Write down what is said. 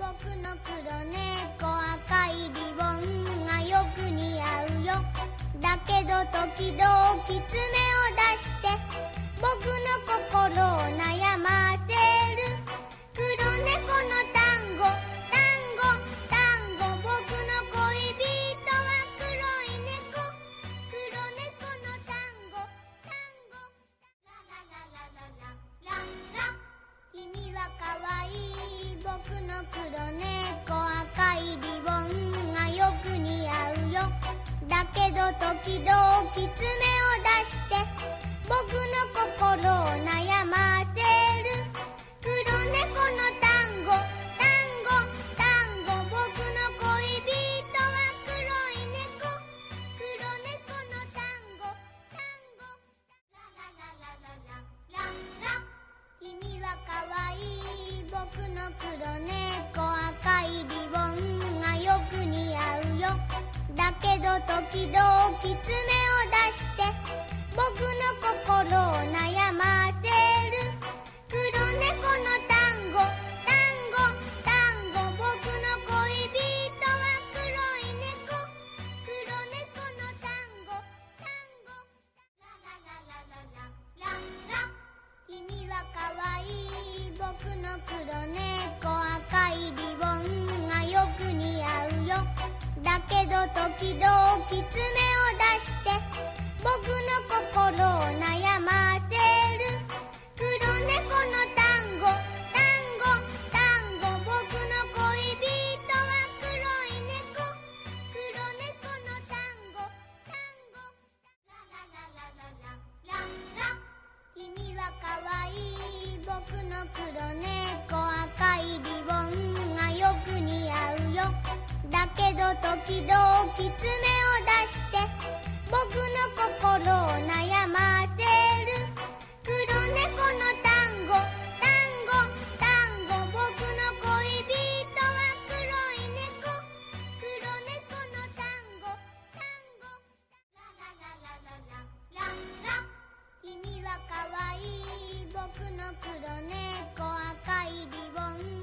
僕の黒猫赤いリボンがよく似合うよ。だけど時々爪を出して僕の心を悩ませる。黒猫の単語単語単語、僕の恋人は黒い猫。黒猫の単語単語、ララララララララ。君は可愛い僕の黒猫赤いリボンがよく似合うよ。だけど時々爪を出して僕の心を悩ませる。黒猫の単語単語単語、僕の恋人は黒い猫。黒猫の単語単語、ララララララララ。君は可愛い僕の黒猫赤いリボンがよく似合うよ。だけど時々爪を出して僕の心を悩ませる。黒猫の単語単語単語、僕の恋人は黒い猫。黒猫の単語単語、ララララララララ。君は可愛い僕の黒猫赤いリボンがよく似合うよ。だけど時々爪を出して僕の心を悩ませる。黒猫の単語単語単語、僕の恋人は黒い猫。黒猫の単語単語、ララララララララ。君は可愛い僕の黒猫赤いリボンがよく似合うよ。だけど時々爪を出して僕の心を悩ませる。黒猫の単語単語単語、僕の恋人は黒い猫。黒猫の単語単語、ララララララララ。君は可愛い僕の黒猫赤いリボン